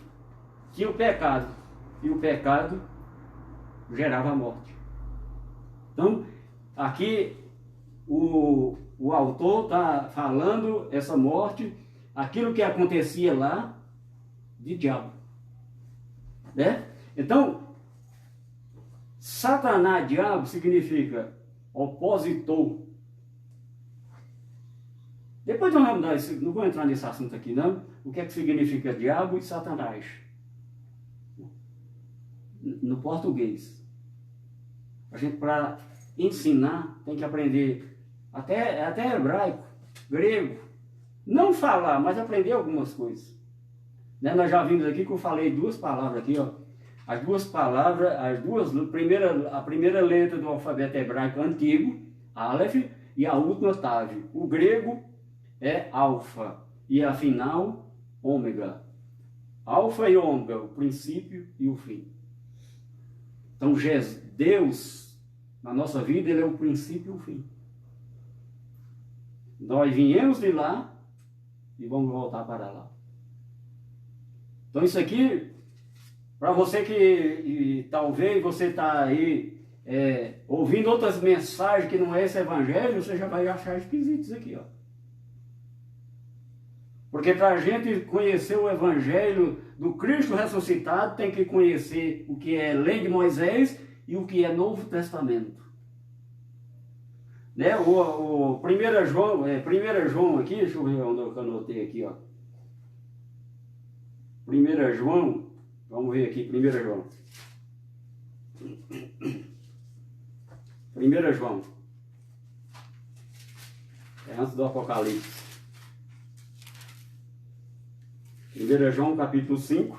tinha o pecado, e o pecado gerava a morte. Então, aqui o autor está falando essa morte, aquilo que acontecia lá, de diabo. Né? Então, Satanás, diabo, significa opositor. Depois nós vamos dar isso, não vou entrar nesse assunto aqui não. O que é que significa diabo e Satanás? No português. A gente, para ensinar, tem que aprender até hebraico, grego. Não falar, mas aprender algumas coisas. Né? Nós já vimos aqui que eu falei duas palavras aqui, ó. As duas palavras, a primeira letra do alfabeto hebraico antigo, Aleph, e a última Tav. O grego é alfa, e a final, ômega. Alfa e ômega, o princípio e o fim. Então Deus, na nossa vida, Ele é o princípio e o fim. Nós viemos de lá e vamos voltar para lá. Então isso aqui, para você que talvez você está aí ouvindo outras mensagens que não é esse evangelho, você já vai achar esquisito isso aqui, ó. Porque para a gente conhecer o evangelho do Cristo ressuscitado, tem que conhecer o que é lei de Moisés e o que é Novo Testamento. Né? O 1 João aqui, deixa eu ver onde eu anotei aqui, ó. 1 João, vamos ver aqui, 1 João. 1 João. É antes do Apocalipse. 1 João, capítulo 5,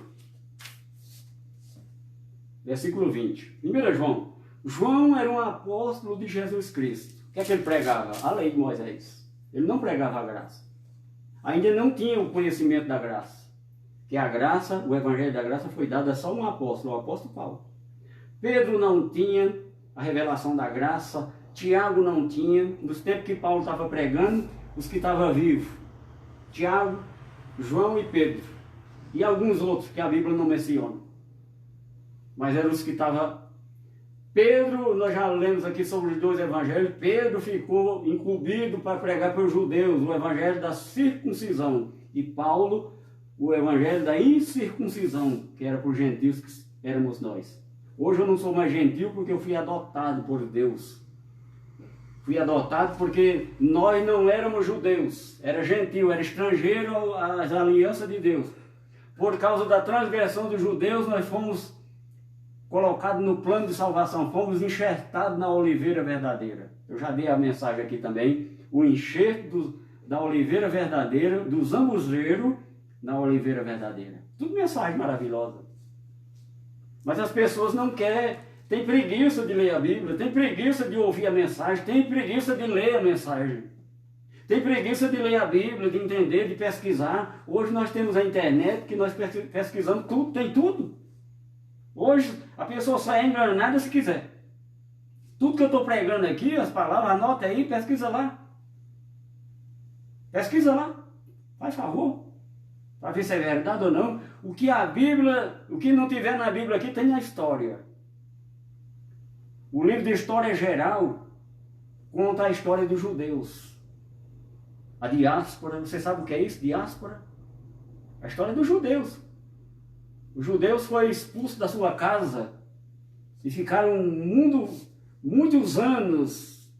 versículo 20. 1 João. João era um apóstolo de Jesus Cristo. O que é que ele pregava? A lei de Moisés. Ele não pregava a graça. Ainda não tinha o conhecimento da graça. Que a graça, o evangelho da graça foi dado a só um apóstolo, o apóstolo Paulo. Pedro não tinha a revelação da graça. Tiago não tinha. Nos tempos que Paulo estava pregando, os que estavam vivos. Tiago, João e Pedro. E alguns outros que a Bíblia não menciona. Mas eram os que estavam... Pedro, nós já lemos aqui sobre os dois evangelhos. Pedro ficou incumbido para pregar para os judeus o evangelho da circuncisão. E Paulo, o evangelho da incircuncisão, que era para os gentios, que éramos nós. Hoje eu não sou mais gentil porque eu fui adotado por Deus. Fui adotado porque nós não éramos judeus. Era gentil, era estrangeiro às alianças de Deus. Por causa da transgressão dos judeus, nós fomos colocados no plano de salvação, fomos enxertados na oliveira verdadeira. Eu já dei a mensagem aqui também, o enxerto da oliveira verdadeira, do zambuzeiro na oliveira verdadeira. Tudo mensagem maravilhosa. Mas as pessoas não querem, tem preguiça de ler a Bíblia, tem preguiça de ouvir a mensagem, tem preguiça de ler a mensagem. Tem preguiça de ler a Bíblia, de entender, de pesquisar. Hoje nós temos a internet, que nós pesquisamos tudo, tem tudo. Hoje a pessoa só é enganada se quiser. Tudo que eu estou pregando aqui, as palavras, anota aí, pesquisa lá. Pesquisa lá, faz favor, para ver se é verdade ou não. O que a Bíblia, o que não tiver na Bíblia aqui, tem na história. O livro de história geral conta a história dos judeus. A diáspora, você sabe o que é isso? Diáspora? A história dos judeus. Os judeus foram expulsos da sua casa e ficaram muitos anos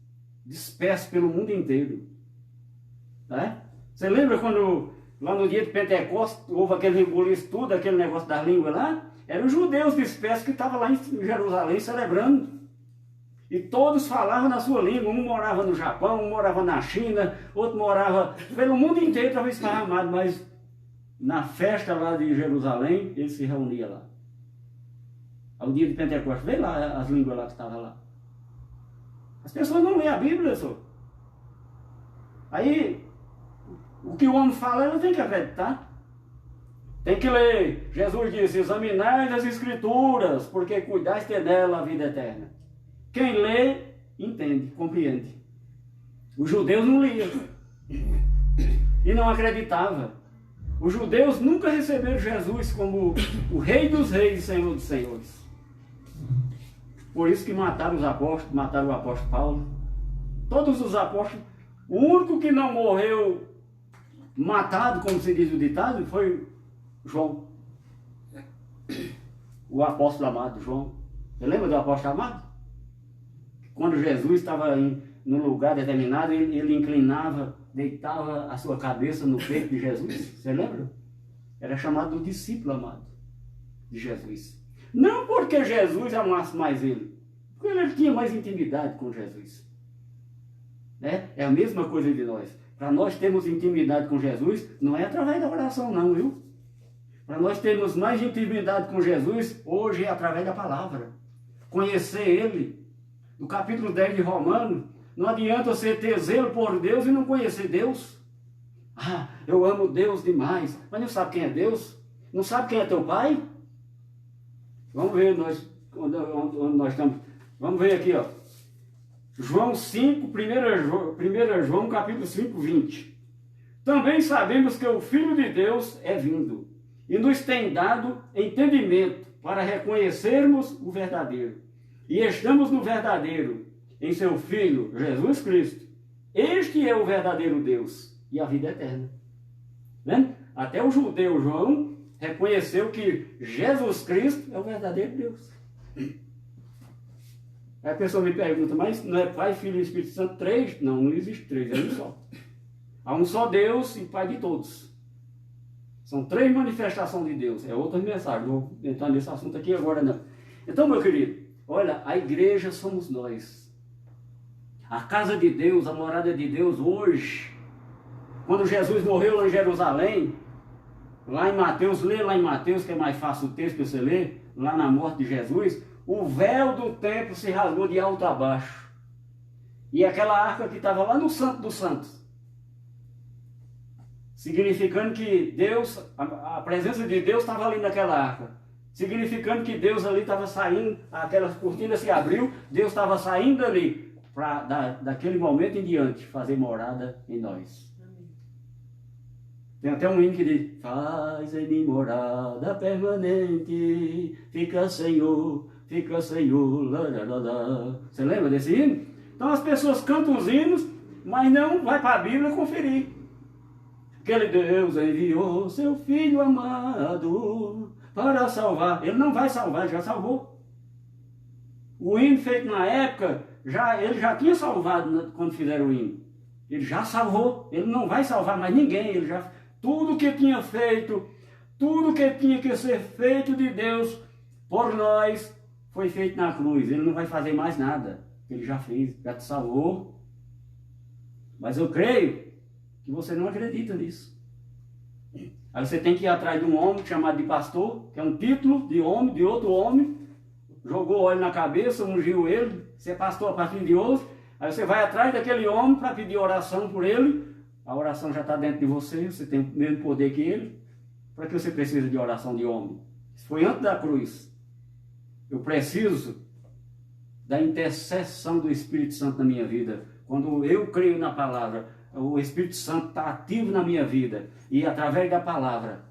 dispersos pelo mundo inteiro. Né? Você lembra quando, lá no dia de Pentecostes, houve aquele rebuliço tudo, aquele negócio das línguas lá? Eram os judeus dispersos que estavam lá em Jerusalém celebrando. E todos falavam na sua língua. Um morava no Japão, um morava na China, outro morava pelo mundo inteiro, estava esparramado, mas na festa lá de Jerusalém, eles se reuniam lá. Ao dia de Pentecostes, vê lá as línguas lá que estavam lá. As pessoas não lêem a Bíblia, só. Aí, o que o homem fala, ela tem que acreditar. Tem que ler. Jesus disse, examinai as Escrituras, porque cuidais ter nela a vida eterna. Quem lê, entende, compreende. Os judeus não liam. E não acreditavam. Os judeus nunca receberam Jesus como o Rei dos Reis e Senhor dos Senhores. Por isso que mataram os apóstolos, mataram o apóstolo Paulo. Todos os apóstolos. O único que não morreu matado, como se diz o ditado, foi João. O apóstolo amado, João. Você lembra do apóstolo amado? Quando Jesus estava num lugar determinado, ele inclinava, deitava a sua cabeça no peito de Jesus. Você lembra? Era chamado do discípulo amado de Jesus. Não porque Jesus amasse mais ele, porque ele tinha mais intimidade com Jesus. Né? É a mesma coisa de nós. Para nós termos intimidade com Jesus, não é através da oração não, viu? Para nós termos mais intimidade com Jesus, hoje é através da palavra. Conhecer Ele. No capítulo 10 de Romanos, não adianta você ter zelo por Deus e não conhecer Deus. Ah, eu amo Deus demais, mas não sabe quem é Deus. Não sabe quem é teu pai? Vamos ver onde nós estamos. Vamos ver aqui, ó. João 5, 1 João capítulo 5, 20. Também sabemos que o Filho de Deus é vindo e nos tem dado entendimento para reconhecermos o verdadeiro. E estamos no verdadeiro, em seu Filho, Jesus Cristo. Este é o verdadeiro Deus e a vida eterna. Vendo? Até o judeu João reconheceu que Jesus Cristo é o verdadeiro Deus. Aí a pessoa me pergunta, mas não é Pai, Filho e Espírito Santo três? Não, não existe três, é um só. Há um só Deus e Pai de todos. São três manifestações de Deus. É outra mensagem, não vou entrar nesse assunto aqui agora não. Então, meu querido, olha, a igreja somos nós. A casa de Deus, a morada de Deus hoje, quando Jesus morreu lá em Jerusalém, lá em Mateus, lê lá em Mateus, que é mais fácil o texto que você lê, lá na morte de Jesus, o véu do templo se rasgou de alto a baixo. E aquela arca que estava lá no Santo dos Santos, significando que Deus, a presença de Deus estava ali naquela arca, significando que Deus ali estava saindo, aquelas cortinas se abriu, Deus estava saindo ali, para daquele momento em diante, fazer morada em nós. Tem até um hino que diz, faz em mim morada permanente, fica Senhor, lararara. Você lembra desse hino? Então as pessoas cantam os hinos, mas não vai para a Bíblia conferir. Aquele Deus enviou seu Filho amado para salvar. Ele não vai salvar, ele já salvou. O hino feito na época, ele já tinha salvado quando fizeram o hino. Ele já salvou, ele não vai salvar mais ninguém, ele já... Tudo que tinha feito, tudo que tinha que ser feito de Deus por nós, foi feito na cruz. Ele não vai fazer mais nada. Ele já fez, já te salvou. Mas eu creio que você não acredita nisso. Aí você tem que ir atrás de um homem chamado de pastor, que é um título de homem, de outro homem, jogou óleo na cabeça, ungiu ele, você é pastor a partir de hoje. Aí você vai atrás daquele homem para pedir oração por ele. A oração já está dentro de você, você tem o mesmo poder que ele. Para que você precisa de oração de homem? Isso foi antes da cruz. Eu preciso da intercessão do Espírito Santo na minha vida. Quando eu creio na palavra, o Espírito Santo está ativo na minha vida. E através da palavra,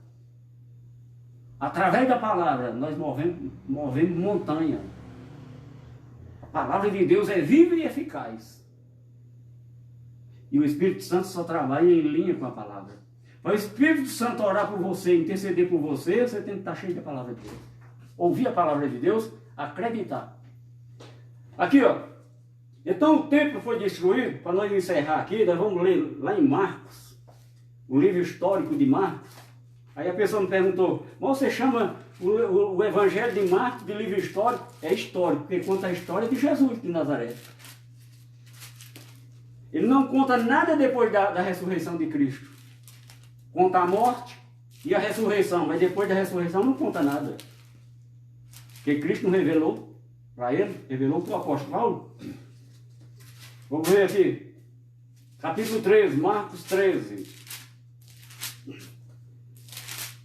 nós movemos montanha. A palavra de Deus é viva e eficaz. E o Espírito Santo só trabalha em linha com a palavra. Para o Espírito Santo orar por você, interceder por você, você tem que estar cheio da palavra de Deus. Ouvir a palavra de Deus, acreditar. Aqui, ó. Então o templo foi destruído. Para nós encerrar aqui, nós vamos ler lá em Marcos, o livro histórico de Marcos. Aí a pessoa me perguntou, mas você chama o Evangelho de Marcos de livro histórico? É histórico, porque conta a história de Jesus de Nazaré. Ele não conta nada depois da ressurreição de Cristo. Conta a morte e a ressurreição, mas depois da ressurreição não conta nada. Porque Cristo não revelou para ele, revelou para o apóstolo Paulo. Vamos ver aqui, capítulo 13, Marcos 13.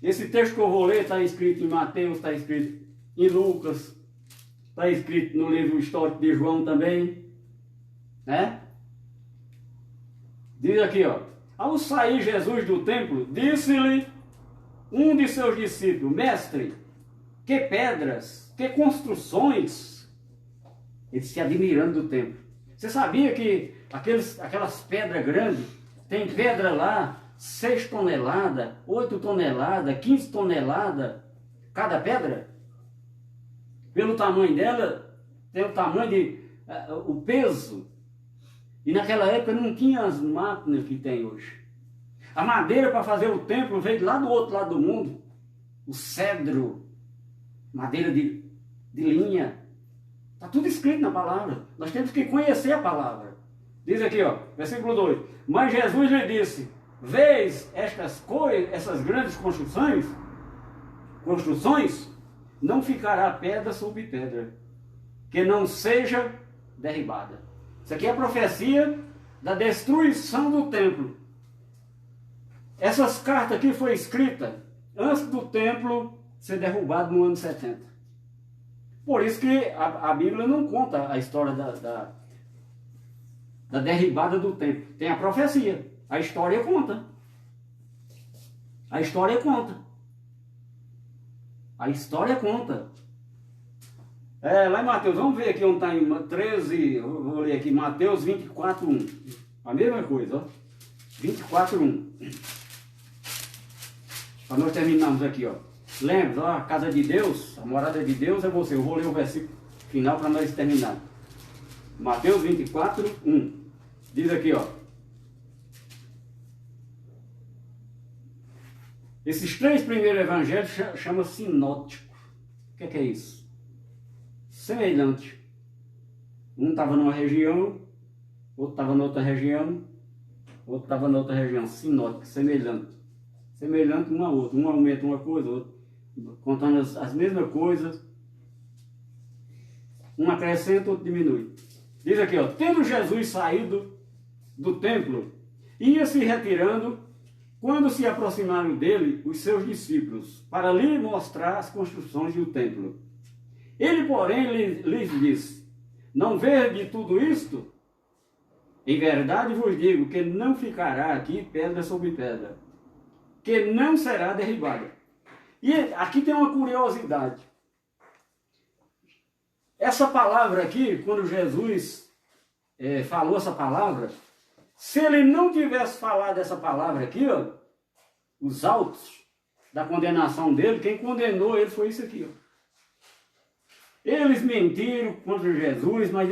Esse texto que eu vou ler está escrito em Mateus, está escrito em Lucas, está escrito no livro histórico de João também, né? Diz aqui, ó. Ao sair Jesus do templo, disse-lhe um de seus discípulos, mestre, que pedras, que construções. Ele se admirando do templo. Você sabia que aquelas pedras grandes, tem pedra lá, 6 toneladas, 8 toneladas, 15 toneladas, cada pedra? Pelo tamanho dela, tem o tamanho o peso. E naquela época não tinha as máquinas que tem hoje. A madeira para fazer o templo veio lá do outro lado do mundo. O cedro, madeira de linha. Está tudo escrito na palavra. Nós temos que conhecer a palavra. Diz aqui, ó, versículo 2. Mas Jesus lhe disse, vês estas coisas, essas grandes construções, não ficará pedra sobre pedra, que não seja derribada. Isso aqui é a profecia da destruição do templo. Essas cartas aqui foram escritas antes do templo ser derrubado no ano 70. Por isso que a Bíblia não conta a história da derribada do templo. Tem a profecia, a história conta. A história conta. A história conta. Lá em Mateus, vamos ver aqui onde está em 13, vou ler aqui, Mateus 24, 1. A mesma coisa, ó. 24, 1. Para nós terminarmos aqui, ó. Lembra, ó, a casa de Deus, a morada de Deus é você. Eu vou ler o versículo final para nós terminar. Mateus 24, 1. Diz aqui, ó. Esses 3 primeiros evangelhos chamam sinótico. O que é isso? Semelhante. Um estava numa região, outro estava em outra região, outro estava em outra região. Sinótico, semelhante. Semelhante um ao outro. Um aumenta uma coisa, outro contando as mesmas coisas. Um acrescenta, outro diminui. Diz aqui, ó. Tendo Jesus saído do templo, ia se retirando, quando se aproximaram dele os seus discípulos, para lhe mostrar as construções do templo. Ele, porém, lhes disse: não vede tudo isto? Em verdade vos digo que não ficará aqui pedra sobre pedra, que não será derribada. E aqui tem uma curiosidade. Essa palavra aqui, quando Jesus falou essa palavra, se ele não tivesse falado essa palavra aqui, ó, os autos da condenação dele, quem condenou ele foi isso aqui, ó. Eles mentiram contra Jesus, mas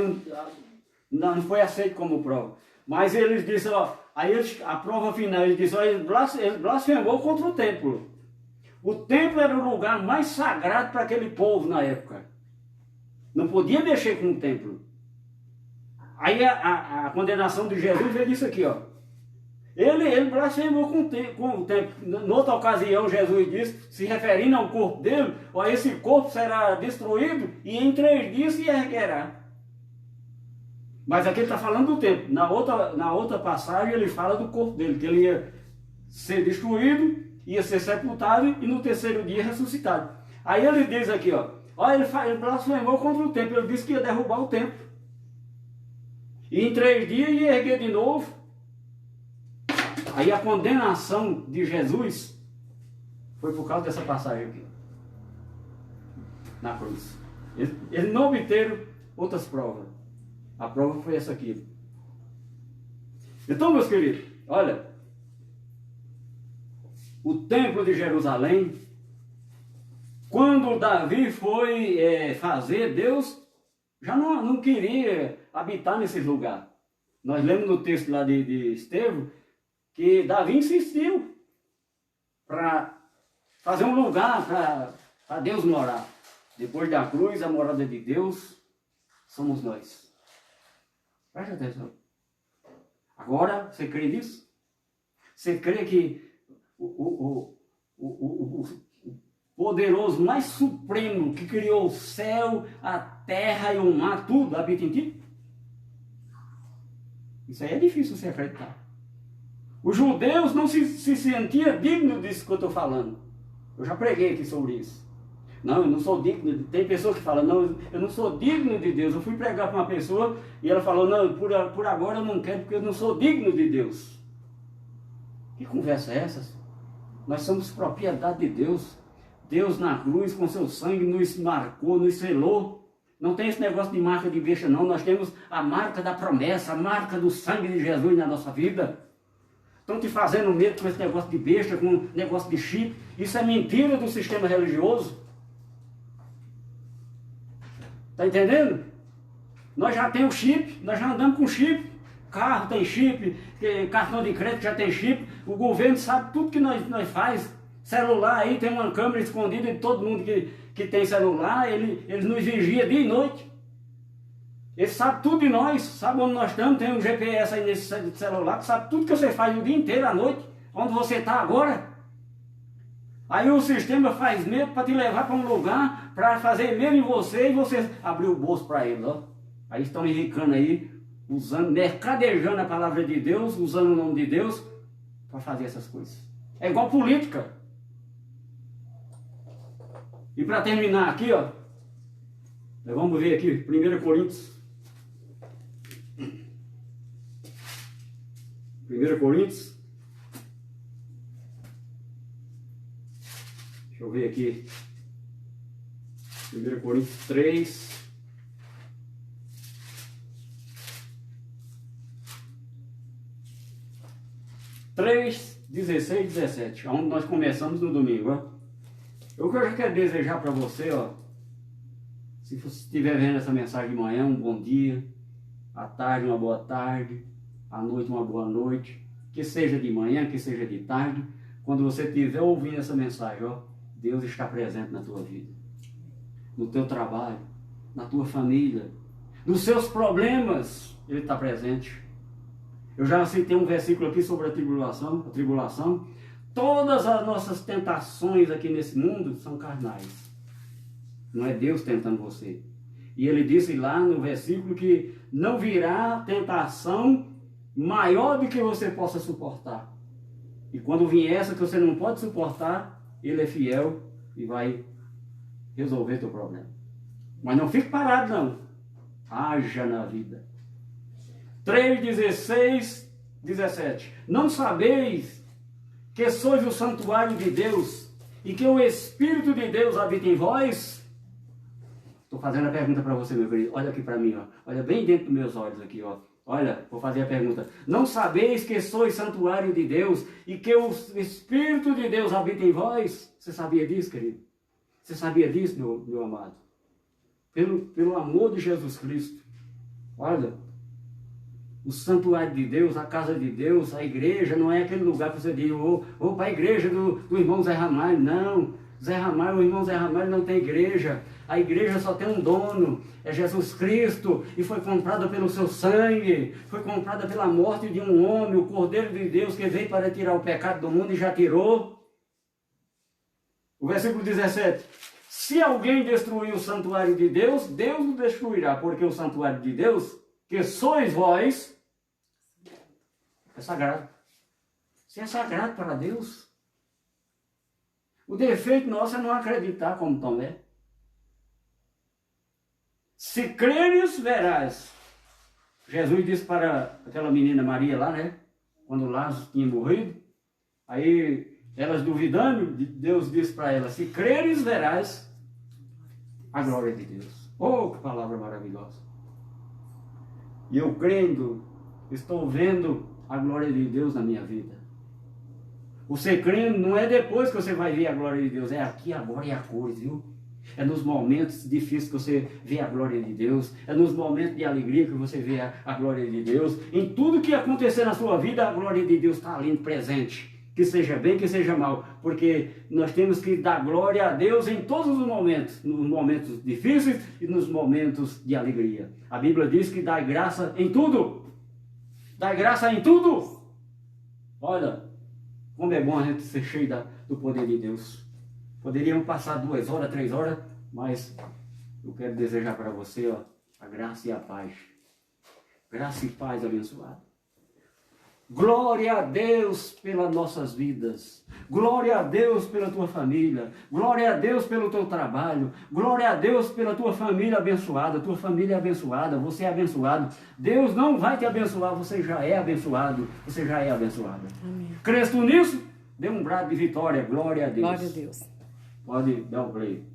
não foi aceito como prova. Mas eles disseram, ó, aí a prova final, eles disseram, ele blasfemou contra o templo. O templo era o lugar mais sagrado para aquele povo na época. Não podia mexer com o templo. Aí a condenação de Jesus veio disso aqui, ó. Ele blasfemou com o templo. Noutra ocasião, Jesus disse, se referindo ao corpo dele, ó, esse corpo será destruído e em 3 dias se erguerá. Mas aqui ele está falando do templo. Na outra passagem ele fala do corpo dele, que ele ia ser destruído, ia ser sepultado e no 3º dia ressuscitado. Aí ele diz aqui, ó, ele blasfemou contra o templo. Ele disse que ia derrubar o templo. E em 3 dias ia erguer de novo. Aí a condenação de Jesus foi por causa dessa passagem aqui, na cruz. Eles não obteram outras provas. A prova foi essa aqui. Então, meus queridos, olha, o templo de Jerusalém, quando Davi foi fazer, Deus já não queria habitar nesse lugar. Nós lemos no texto lá de Estevão, que Davi insistiu para fazer um lugar para Deus morar. Depois da cruz, a morada de Deus somos nós. Preste atenção. Agora, você crê nisso? Você crê que o poderoso mais supremo que criou o céu, a terra e o mar, tudo habita em ti? Isso aí é difícil você acreditar. Os judeus não se sentiam dignos disso que eu estou falando. Eu já preguei aqui sobre isso. Não, eu não sou digno. Tem pessoas que falam, não, eu não sou digno de Deus. Eu fui pregar para uma pessoa e ela falou, não, por agora eu não quero porque eu não sou digno de Deus. Que conversa é essa? Nós somos propriedade de Deus. Deus na cruz com seu sangue nos marcou, nos selou. Não tem esse negócio de marca de besta não. Nós temos a marca da promessa, a marca do sangue de Jesus na nossa vida. Estão te fazendo medo com esse negócio de besta, com negócio de chip. Isso é mentira do sistema religioso. Está entendendo? Nós já temos chip, nós já andamos com chip. Carro tem chip, cartão de crédito já tem chip. O governo sabe tudo que nós faz. Celular aí tem uma câmera escondida de todo mundo que tem celular. Eles nos vigiam dia e noite. Ele sabe tudo de nós, sabe onde nós estamos, tem um GPS aí nesse celular, que sabe tudo que você faz o dia inteiro, à noite, onde você está agora. Aí o sistema faz medo para te levar para um lugar, para fazer medo em você e você abrir o bolso para ele, ó. Aí estão enricando aí, usando, mercadejando a palavra de Deus, usando o nome de Deus, para fazer essas coisas. É igual política. E para terminar aqui, ó, nós vamos ver aqui, 1 Coríntios. 1 Coríntios. Deixa eu ver aqui. 1 Coríntios 3. Três, 16 e 17, onde nós começamos no domingo. Ó. Eu já quero desejar para você, ó, se você estiver vendo essa mensagem de manhã, um bom dia, à tarde, uma boa tarde, à noite, uma boa noite, que seja de manhã, que seja de tarde, quando você estiver ouvindo essa mensagem, ó, Deus está presente na tua vida, no teu trabalho, na tua família, nos seus problemas, Ele está presente. Eu já citei um versículo aqui sobre a tribulação. Todas as nossas tentações aqui nesse mundo são carnais. Não é Deus tentando você. E ele disse lá no versículo que não virá tentação maior do que você possa suportar. E quando vier essa que você não pode suportar, Ele é fiel e vai resolver teu problema. Mas não fique parado não. Haja na vida. 3:16, 17. Não sabeis que sois o santuário de Deus e que o Espírito de Deus habita em vós? Estou fazendo a pergunta para você, meu querido. Olha aqui para mim, ó. Olha bem dentro dos meus olhos aqui, ó. Olha, vou fazer a pergunta. Não sabeis que sois santuário de Deus e que o Espírito de Deus habita em vós? Você sabia disso, querido? Você sabia disso, meu amado? Pelo amor de Jesus Cristo. Olha, o santuário de Deus, a casa de Deus, a igreja, não é aquele lugar que você diz, vou para a igreja do irmão Zé Ramalho. Não, Zé Ramalho, o irmão Zé Ramalho não tem igreja. A igreja só tem um dono, é Jesus Cristo, e foi comprada pelo seu sangue, foi comprada pela morte de um homem, o Cordeiro de Deus que veio para tirar o pecado do mundo e já tirou. O versículo 17. Se alguém destruir o santuário de Deus, Deus o destruirá, porque o santuário de Deus, que sois vós, é sagrado. Se é sagrado para Deus, o defeito nosso é não acreditar como Tomé. Se creres, verás. Jesus disse para aquela menina Maria lá, né? Quando Lázaro tinha morrido. Aí, elas duvidando, Deus disse para ela, se creres, verás a glória de Deus. Oh, que palavra maravilhosa. E eu crendo, estou vendo a glória de Deus na minha vida. Você crendo não é depois que você vai ver a glória de Deus, é aqui, agora e a cores, viu? É nos momentos difíceis que você vê a glória de Deus, é nos momentos de alegria que você vê a glória de Deus. Em tudo que acontecer na sua vida, a glória de Deus está ali presente. Que seja bem, que seja mal, porque nós temos que dar glória a Deus em todos os momentos, nos momentos difíceis e nos momentos de alegria. A Bíblia diz que dá graça em tudo. Dá graça em tudo. Olha, como é bom a gente ser cheio do poder de Deus. Poderíamos passar 2 horas, 3 horas, mas eu quero desejar para você, ó, a graça e a paz. Graça e paz abençoada. Glória a Deus pelas nossas vidas. Glória a Deus pela tua família. Glória a Deus pelo teu trabalho. Glória a Deus pela tua família abençoada. Tua família é abençoada. Você é abençoado. Deus não vai te abençoar. Você já é abençoado. Você já é abençoada. Amém. Crês tu nisso? Dê um brado de vitória. Glória a Deus. Glória a Deus. Pode dar o play.